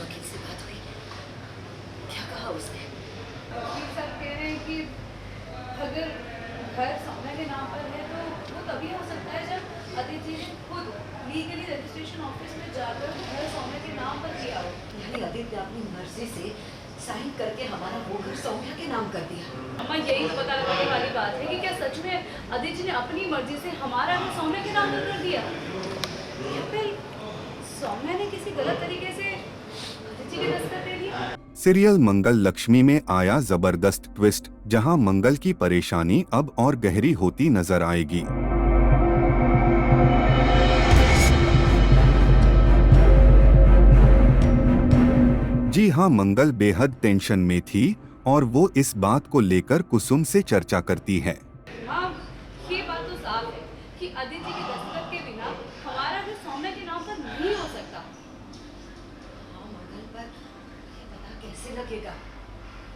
वकील से बात हुई? क्या कहा उसने? वकील साहब कह रहे हैं कि अगर घर सौम्या के नाम पर है तो वो तभी हो सकता है जब अदिति ने खुद लीगली रजिस्ट्रेशन ऑफिस में जाकर घर सौम्या के नाम पर किया हो। यानी आदित्य अपनी मर्जी से साइन करके हमारा वो घर सौम्या के नाम कर दिया। अम्मा यही तो पता लगाने वाली बात है कि क्या सच में अदिति ने अपनी मर्जी से हमारा घर सौम्या के नाम पर कर दिया, या फिर सौम्या ने किसी गलत तरीके से अदिति के दस्तखत दे दिए। सीरियल मंगल लक्ष्मी में आया जबरदस्त ट्विस्ट, जहां मंगल की परेशानी अब और गहरी होती नजर आएगी। जी हां, मंगल बेहद टेंशन में थी और वो इस बात को लेकर कुसुम से चर्चा करती है। हाँ, ये बात तो साफ है कि अदिति के दस्तखत के बिना हमारा घर सौम्या के नाम पर नहीं हो सकता। हाँ मंगल, पर ये पता कैसे लगेगा?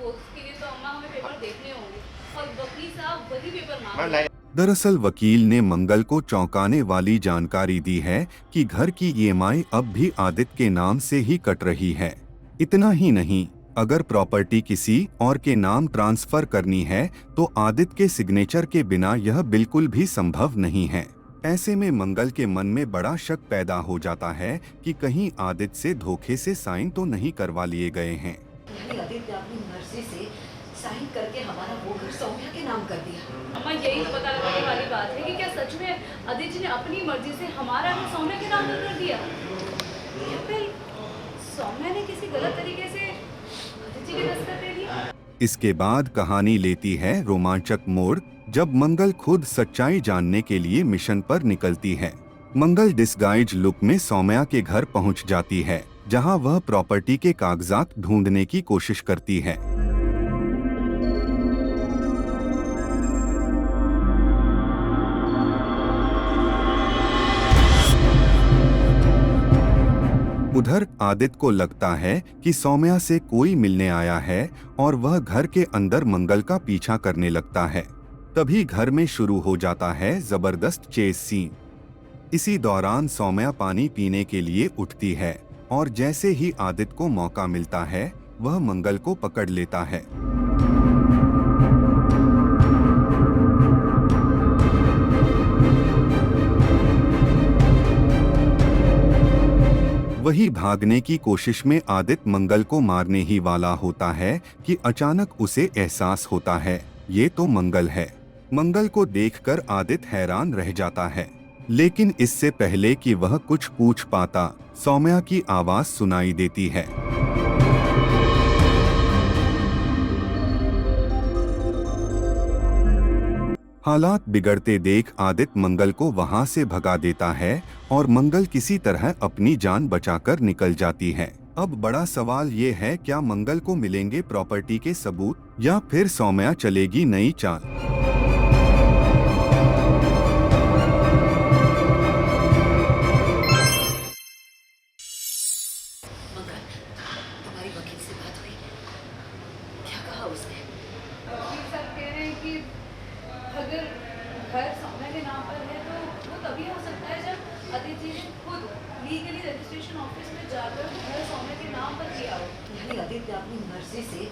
उसके लिए तो अम्मा हमें पेपर देखने होंगे और वकील साहब वही पेपर मांग रहे हैं। दरअसल वकील ने मंगल को चौंकाने वाली जानकारी दी है कि घर की ईएमआई अब भी आदित्य के नाम से ही कट रही है। इतना ही नहीं, अगर प्रॉपर्टी किसी और के नाम ट्रांसफर करनी है तो आदित्य के सिग्नेचर के बिना यह बिल्कुल भी संभव नहीं है। ऐसे में मंगल के मन में बड़ा शक पैदा हो जाता है कि कहीं आदित्य से धोखे से साइन तो नहीं करवा लिए गए हैं। यानी आदित्य अपनी मर्जी से साइन करके हमारा वो घर सौम्या के नाम कर दिया। अम्मा यही तो पता लगाने वाली बात है कि क्या सच में अदिति ने अपनी मर्जी से हमारा घर सौम्या के नाम पर कर दिया, या फिर सौम्या ने किसी गलत तरीके से अदिति के दस्तखत दे दिए। इसके बाद कहानी लेती है रोमांचक मोड़, जब मंगल खुद सच्चाई जानने के लिए मिशन पर निकलती है। मंगल डिस्गाइज लुक में सौम्या के घर पहुंच जाती है, जहां वह प्रॉपर्टी के कागजात ढूंढने की कोशिश करती है। उधर आदित्य को लगता है कि सौम्या से कोई मिलने आया है और वह घर के अंदर मंगल का पीछा करने लगता है। तभी घर में शुरू हो जाता है जबरदस्त चेस सीन। इसी दौरान सौम्या पानी पीने के लिए उठती है और जैसे ही आदित्य को मौका मिलता है वह मंगल को पकड़ लेता है। वही भागने की कोशिश में आदित्य मंगल को मारने ही वाला होता है कि अचानक उसे एहसास होता है ये तो मंगल है। मंगल को देखकर आदित्य हैरान रह जाता है, लेकिन इससे पहले कि वह कुछ पूछ पाता, सौम्या की आवाज सुनाई देती है। हालात बिगड़ते देख आदित्य मंगल को वहां से भगा देता है और मंगल किसी तरह अपनी जान बचाकर निकल जाती है। अब बड़ा सवाल ये है, क्या मंगल को मिलेंगे प्रॉपर्टी के सबूत या फिर सौम्या चलेगी नई चाल? मंगल, तुम्हारी वकील से बात हुई? क्या कहा उसने? वकील साहब कह रहे हैं कि अगर घर सौम्या के नाम पर है तो वो तभी हो सकता है जब अदिति ने खुद लीगली रजिस्ट्रेशन ऑफिस में जाकर घर सौम्या के नाम पर किया हो। यानी आदित्य अपनी मर्जी से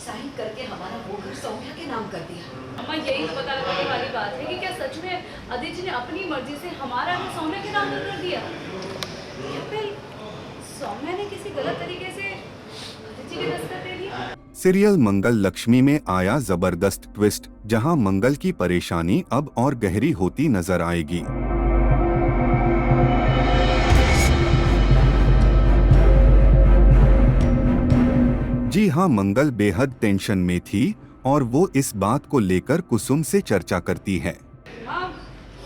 साइन करके हमारा वो घर सौम्या के नाम कर दिया। अम्मा यही तो पता लगाने वाली बात है कि क्या सच में अदिति ने अपनी मर्जी से हमारा घर सौम्या के नाम पर कर दिया, या फिर सौम्या ने किसी गलत तरीके से अदिति के दस्तखत दे दिए। सीरियल मंगल लक्ष्मी में आया जबरदस्त ट्विस्ट, जहां मंगल की परेशानी अब और गहरी होती नजर आएगी। जी हां, मंगल बेहद टेंशन में थी और वो इस बात को लेकर कुसुम से चर्चा करती है। हाँ,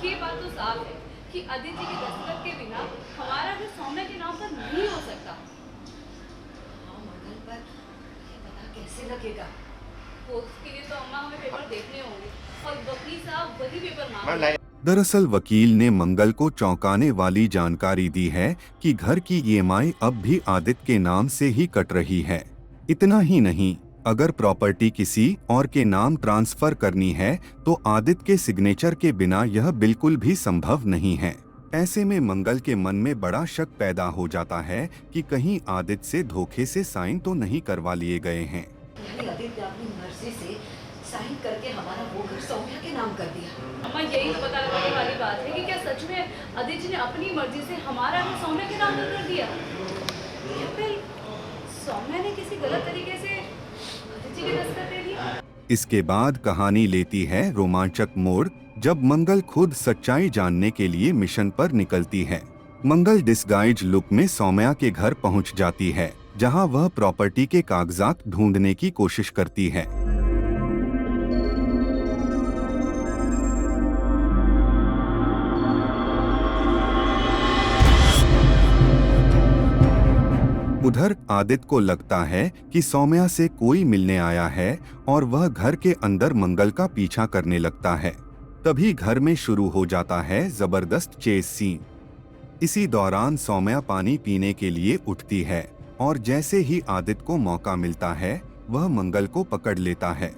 ये बात तो साफ है कि अदिति के दस्तखत के बिना हमारा घर सौम्या के नाम पर नहीं हो सकता। हाँ मंगल, पर ये पता कैसे लगेगा? उसके लिए तो अम्मा हमें पेपर देखने होंगे और वकील साहब वही पेपर मांग रहे हैं। दरअसल वकील ने मंगल को चौंकाने वाली जानकारी दी है कि घर की ईएमआई अब भी आदित्य के नाम से ही कट रही है। इतना ही नहीं, अगर प्रॉपर्टी किसी और के नाम ट्रांसफर करनी है तो आदित्य के सिग्नेचर के बिना यह बिल्कुल भी संभव नहीं है। ऐसे में मंगल के मन में बड़ा शक पैदा हो जाता है कि कहीं आदित्य से धोखे से साइन तो नहीं करवा लिए गए हैं। यानी आदित्य अपनी मर्जी से साइन करके हमारा वो घर सौम्या के नाम कर दिया। अम्मा यही तो पता लगाने वाली बात है कि क्या सच में आदित्य जी ने अपनी मर्जी से हमारा घर सौम्या के नाम पर कर दिया, या फिर सौम्या ने किसी गलत तरीके से आदित्य जी के दस्तखत दे दिए। इसके बाद कहानी लेती है रोमांचक मोड़ जब मंगल खुद सच्चाई जानने के लिए मिशन पर निकलती है। मंगल डिस्गाइज लुक में सौम्या के घर पहुंच जाती है, जहां वह प्रॉपर्टी के कागजात ढूंढने की कोशिश करती है। उधर आदित्य को लगता है कि सौम्या से कोई मिलने आया है और वह घर के अंदर मंगल का पीछा करने लगता है। तभी घर में शुरू हो जाता है जबरदस्त चेस सीन। इसी दौरान सौम्या पानी पीने के लिए उठती है और जैसे ही आदित्य को मौका मिलता है वह मंगल को पकड़ लेता है।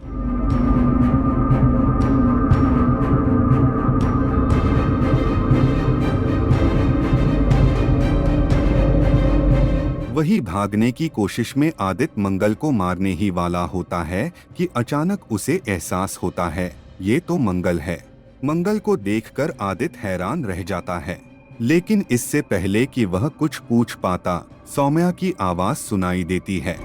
वही भागने की कोशिश में आदित्य मंगल को मारने ही वाला होता है कि अचानक उसे एहसास होता है ये तो मंगल है। मंगल को देखकर आदित्य हैरान रह जाता है, लेकिन इससे पहले कि वह कुछ पूछ पाता सौम्या की आवाज सुनाई देती है।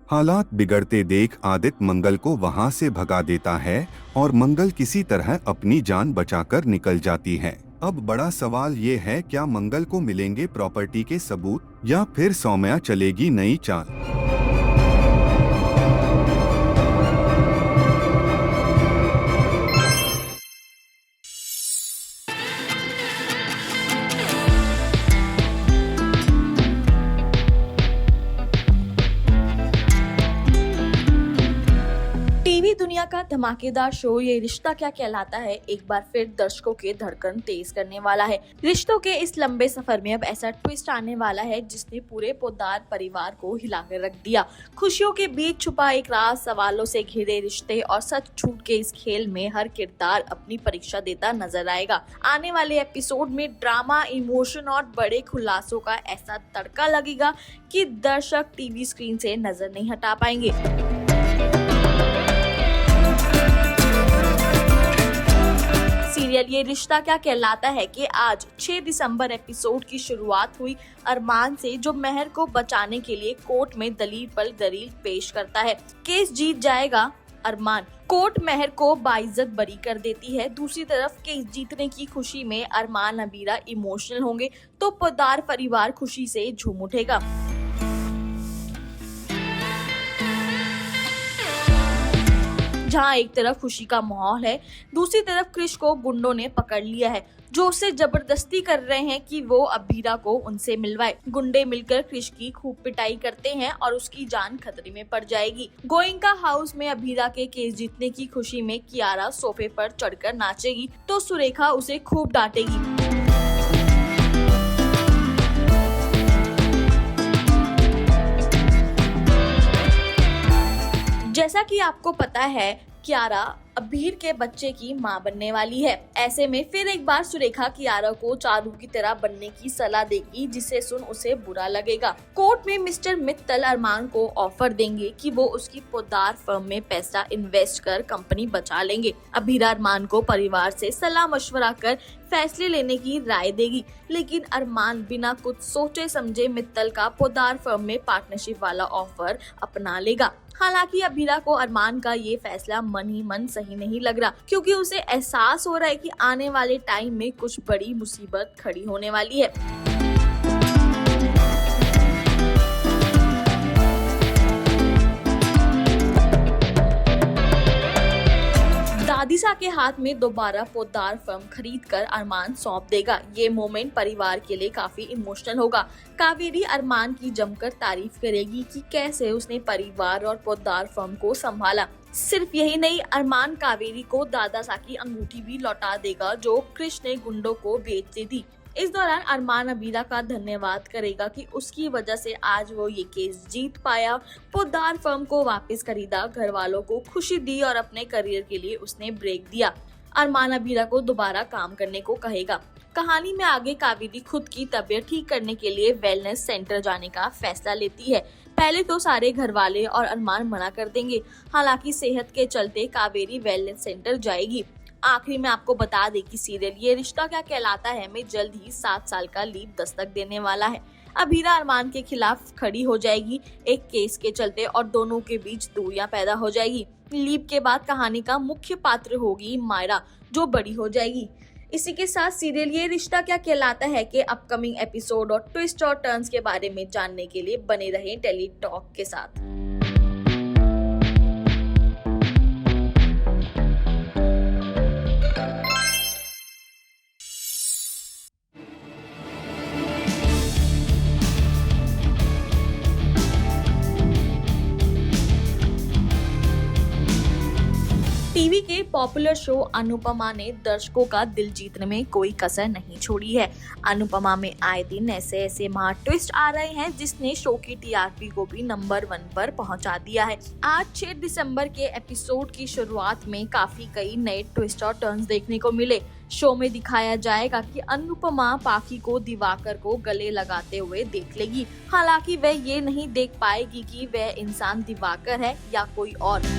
हालात बिगड़ते देख आदित्य मंगल को वहां से भगा देता है और मंगल किसी तरह अपनी जान बचाकर निकल जाती है। अब बड़ा सवाल ये है, क्या मंगल को मिलेंगे प्रॉपर्टी के सबूत या फिर सौम्या चलेगी नई चाल? टीवी दुनिया का धमाकेदार शो ये रिश्ता क्या कहलाता है एक बार फिर दर्शकों के धड़कन तेज करने वाला है। रिश्तों के इस लंबे सफर में अब ऐसा ट्विस्ट आने वाला है जिसने पूरे पोद्दार परिवार को हिलाकर रख दिया। खुशियों के बीच छुपा एक राज, सवालों से घिरे रिश्ते और सच झूठ के इस खेल में हर किरदार अपनी परीक्षा देता नजर आएगा। आने वाले एपिसोड में ड्रामा, इमोशन और बड़े खुलासों का ऐसा तड़का लगेगा कि दर्शक टीवी स्क्रीन से नजर नहीं हटा पाएंगे। सीरियल ये रिश्ता क्या कहलाता है कि आज 6 दिसंबर एपिसोड की शुरुआत हुई अरमान से, जो मेहर को बचाने के लिए कोर्ट में दलील पर दलील पेश करता है। केस जीत जाएगा अरमान, कोर्ट मेहर को बाइज्जत बरी कर देती है। दूसरी तरफ केस जीतने की खुशी में अरमान अबीरा इमोशनल होंगे तो पोद्दार परिवार खुशी से झूम उठेगा। जहां एक तरफ खुशी का माहौल है, दूसरी तरफ क्रिश को गुंडों ने पकड़ लिया है, जो उससे जबरदस्ती कर रहे हैं कि वो अबीरा को उनसे मिलवाए। गुंडे मिलकर क्रिश की खूब पिटाई करते हैं और उसकी जान खतरे में पड़ जाएगी। गोयंका हाउस में अबीरा के केस जीतने की खुशी में कियारा सोफे पर चढ़कर नाचेगी तो सुरेखा उसे खूब डांटेगी। जैसा कि आपको पता है, कियारा अबीर के बच्चे की मां बनने वाली है। ऐसे में फिर एक बार सुरेखा कियारा को चारू की तरह बनने की सलाह देगी, जिसे सुन उसे बुरा लगेगा। कोर्ट में मिस्टर मित्तल अरमान को ऑफर देंगे कि वो उसकी पोद्दार फर्म में पैसा इन्वेस्ट कर कंपनी बचा लेंगे। अबीरा अरमान को परिवार से सलाह मशवरा कर फैसले लेने की राय देगी, लेकिन अरमान बिना कुछ सोचे समझे मित्तल का पोद्दार फर्म में पार्टनरशिप वाला ऑफर अपना लेगा। हालांकि अबीरा को अरमान का ये फैसला मन ही मन सही नहीं लग रहा, क्योंकि उसे एहसास हो रहा है कि आने वाले टाइम में कुछ बड़ी मुसीबत खड़ी होने वाली है। दादिसा के हाथ में दोबारा पोद्दार फर्म खरीदकर अरमान सौंप देगा। ये मोमेंट परिवार के लिए काफी इमोशनल होगा। कावेरी अरमान की जमकर तारीफ करेगी कि कैसे उसने परिवार और पोद्दार फर्म को संभाला। सिर्फ यही नहीं, अरमान कावेरी को दादासा की अंगूठी भी लौटा देगा जो क्रिश ने गुंडों को बेच दी थी। इस दौरान अरमान अबीरा का धन्यवाद करेगा कि उसकी वजह से आज वो ये केस जीत पाया, पोद्दार फर्म को वापस खरीदा, घर वालों को खुशी दी और अपने करियर के लिए उसने ब्रेक दिया। अरमान अबीरा को दोबारा काम करने को कहेगा। कहानी में आगे कावेरी खुद की तबीयत ठीक करने के लिए वेलनेस सेंटर जाने का फैसला लेती है। पहले तो सारे घर वाले और अरमान मना कर देंगे, हालांकि सेहत के चलते कावेरी वेलनेस सेंटर जाएगी। आखिरी में आपको बता दें कि सीरियल ये रिश्ता क्या कहलाता है में जल्द ही 7 साल का लीव दस्तक देने वाला है। अबीरा अरमान के खिलाफ खड़ी हो जाएगी एक केस के चलते और दोनों के बीच दूरियां पैदा हो जाएगी। लीव के बाद कहानी का मुख्य पात्र होगी मायरा, जो बड़ी हो जाएगी। इसी के साथ सीरियल ये रिश्ता क्या कहलाता है के अपकमिंग एपिसोड और ट्विस्ट और टर्न्स के बारे में जानने के लिए बने रहें टेली टॉक के साथ। टीवी के पॉपुलर शो अनुपमा ने दर्शकों का दिल जीतने में कोई कसर नहीं छोड़ी है। अनुपमा में आए दिन ऐसे महा ट्विस्ट आ रहे हैं जिसने शो की टीआरपी को भी नंबर 1 पर पहुंचा दिया है। आज 6 दिसंबर के एपिसोड की शुरुआत में काफी कई नए ट्विस्ट और टर्न्स देखने को मिले। शो में दिखाया जाएगा कि अनुपमा पाखी को दिवाकर को गले लगाते हुए देख लेगी, हालांकि वह ये नहीं देख पाएगी कि वह इंसान दिवाकर है या कोई और।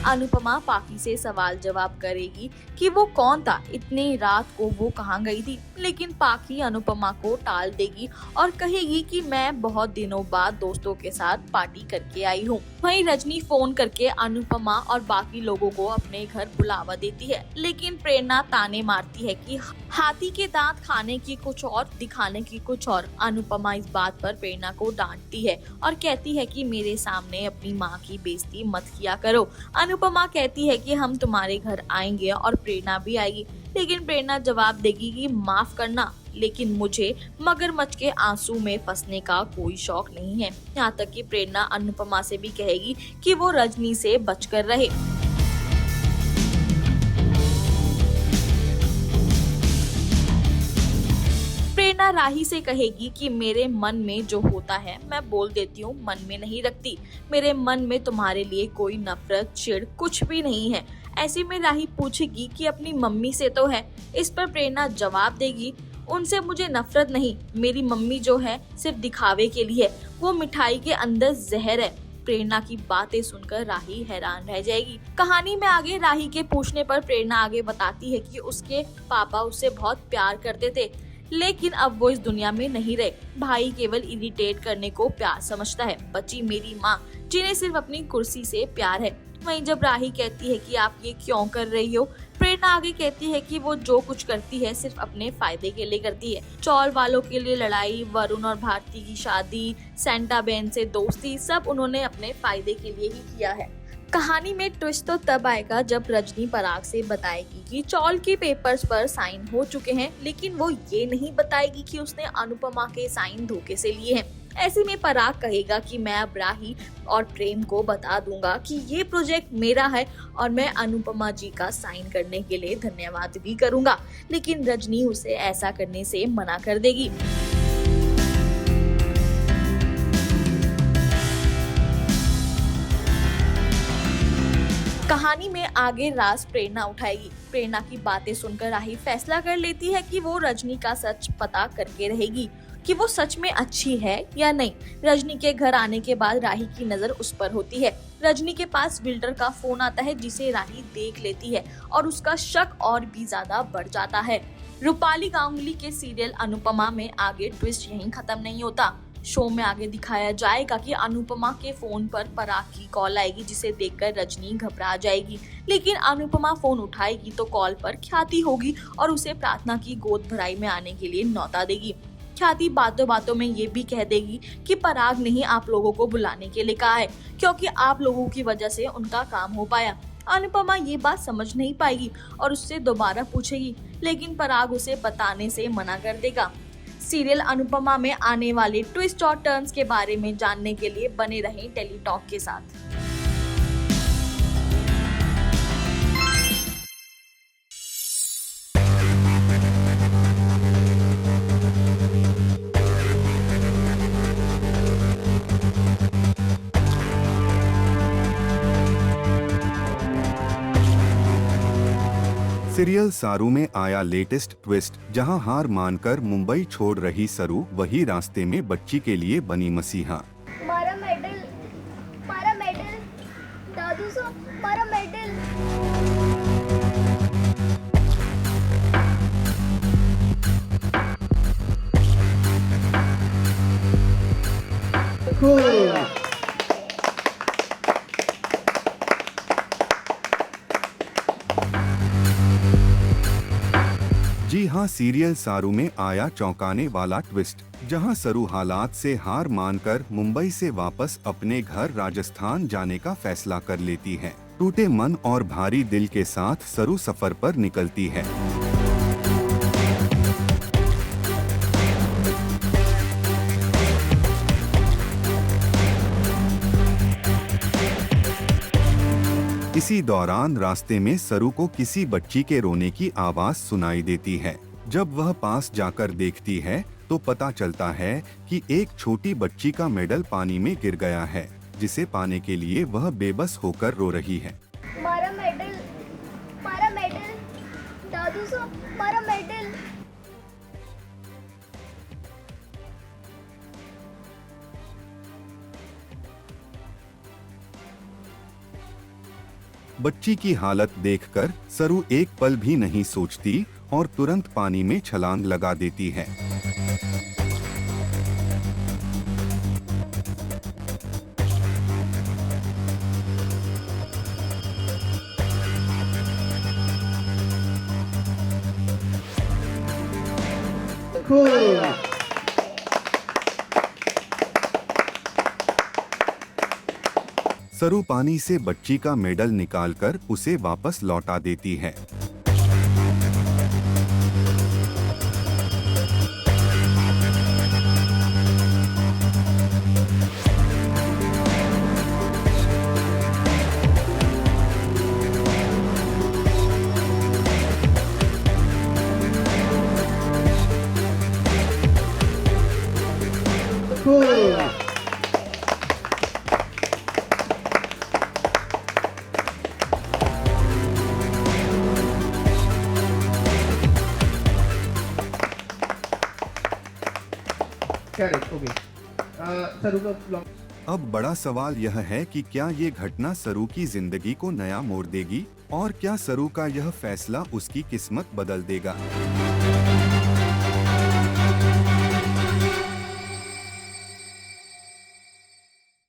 अनुपमा पाखी से सवाल जवाब करेगी कि वो कौन था, इतनी रात को वो कहाँ गई थी, लेकिन पाखी अनुपमा को टाल देगी और कहेगी कि मैं बहुत दिनों बाद दोस्तों के साथ पार्टी करके आई हूँ। वहीं रजनी फोन करके अनुपमा और बाकी लोगों को अपने घर बुलावा देती है, लेकिन प्रेरणा ताने मारती है कि हाथी के दांत खाने की कुछ और, दिखाने की कुछ और। अनुपमा इस बात पर प्रेरणा को डांटती है और कहती है कि मेरे सामने अपनी माँ की बेइज्जती मत किया करो। अनुपमा कहती है कि हम तुम्हारे घर आएंगे और प्रेरणा भी आएगी, लेकिन प्रेरणा जवाब देगी कि माफ करना, लेकिन मुझे मगरमच्छ के आंसू में फंसने का कोई शौक नहीं है। यहाँ तक कि प्रेरणा अनुपमा से भी कहेगी कि वो रजनी से बचकर रहे। प्रेरणा राही से कहेगी कि मेरे मन में जो होता है मैं बोल देती हूँ, मन में नहीं रखती। मेरे मन में तुम्हारे लिए कोई नफरत चिढ़ कुछ भी नहीं है। ऐसे में राही पूछेगी कि अपनी मम्मी से तो है। इस पर प्रेरणा जवाब देगी, उनसे मुझे नफरत नहीं, मेरी मम्मी जो है सिर्फ दिखावे के लिए है, वो मिठाई के अंदर जहर है। प्रेरणा की बातें सुनकर राही हैरान रह जाएगी। कहानी में आगे राही के पूछने पर प्रेरणा आगे बताती है कि उसके पापा उससे बहुत प्यार करते थे, लेकिन अब वो इस दुनिया में नहीं रहे। भाई केवल इरिटेट करने को प्यार समझता है। बची मेरी माँ, जिन्हें सिर्फ अपनी कुर्सी से प्यार है। वहीं जब राही कहती है कि आप ये क्यों कर रही हो, प्रेरणा आगे कहती है कि वो जो कुछ करती है सिर्फ अपने फायदे के लिए करती है। चौल वालों के लिए लड़ाई, वरुण और भारती की शादी, सेंटा बहन से दोस्ती, सब उन्होंने अपने फायदे के लिए ही किया है। कहानी में ट्विस्ट तो तब आएगा जब रजनी पराग से बताएगी कि चौल के पेपर्स पर साइन हो चुके हैं, लेकिन वो ये नहीं बताएगी कि उसने अनुपमा के साइन धोखे से लिए हैं। ऐसे में पराग कहेगा कि मैं अब राही और प्रेम को बता दूंगा कि ये प्रोजेक्ट मेरा है और मैं अनुपमा जी का साइन करने के लिए धन्यवाद भी करूंगा, लेकिन रजनी उसे ऐसा करने से मना कर देगी। कहानी में आगे राज प्रेरणा उठाएगी। प्रेरणा की बातें सुनकर राही फैसला कर लेती है कि वो रजनी का सच पता करके रहेगी कि वो सच में अच्छी है या नहीं। रजनी के घर आने के बाद राही की नजर उस पर होती है। रजनी के पास बिल्डर का फोन आता है जिसे राही देख लेती है और उसका शक और भी ज्यादा बढ़ जाता है। रूपाली गांगुली के सीरियल अनुपमा में आगे ट्विस्ट यहीं खत्म नहीं होता। शो में आगे दिखाया जाएगा कि अनुपमा के फोन पर पराग की कॉल आएगी, जिसे देखकर रजनी घबरा जाएगी, लेकिन अनुपमा फोन उठाएगी तो कॉल पर ख्याति होगी और उसे प्रार्थना की गोद भराई में आने के लिए न्योता देगी। ख्याति बातों बातों में ये भी कह देगी कि पराग ने ही आप लोगों को बुलाने के लिए कहा है, क्योंकि आप लोगों की वजह से उनका काम हो पाया। अनुपमा ये बात समझ नहीं पाएगी और उससे दोबारा पूछेगी, लेकिन पराग उसे बताने से मना कर देगा। सीरियल अनुपमा में आने वाले ट्विस्ट और टर्न्स के बारे में जानने के लिए बने रहें टेली टॉक के साथ। सीरियल सारू में आया लेटेस्ट ट्विस्ट, जहां हार मानकर मुंबई छोड़ रही सरू वही रास्ते में बच्ची के लिए बनी मसीहा। मारा मेडल दादू साहब, मारा मेडल। जी हां, सीरियल सारू में आया चौंकाने वाला ट्विस्ट, जहां सरू हालात से हार मानकर मुंबई से वापस अपने घर राजस्थान जाने का फैसला कर लेती है। टूटे मन और भारी दिल के साथ सरू सफर पर निकलती है। इसी दौरान रास्ते में सरू को किसी बच्ची के रोने की आवाज सुनाई देती है। जब वह पास जाकर देखती है तो पता चलता है कि एक छोटी बच्ची का मेडल पानी में गिर गया है, जिसे पाने के लिए वह बेबस होकर रो रही है। मारा मेडल दादू साहब, मारा मेडल। बच्ची की हालत देखकर सरू एक पल भी नहीं सोचती और तुरंत पानी में छलांग लगा देती है। सरू पानी से बच्ची का मेडल निकालकर उसे वापस लौटा देती है। अब बड़ा सवाल यह है कि क्या ये घटना सरू की जिंदगी को नया मोड़ देगी और क्या सरू का यह फैसला उसकी किस्मत बदल देगा।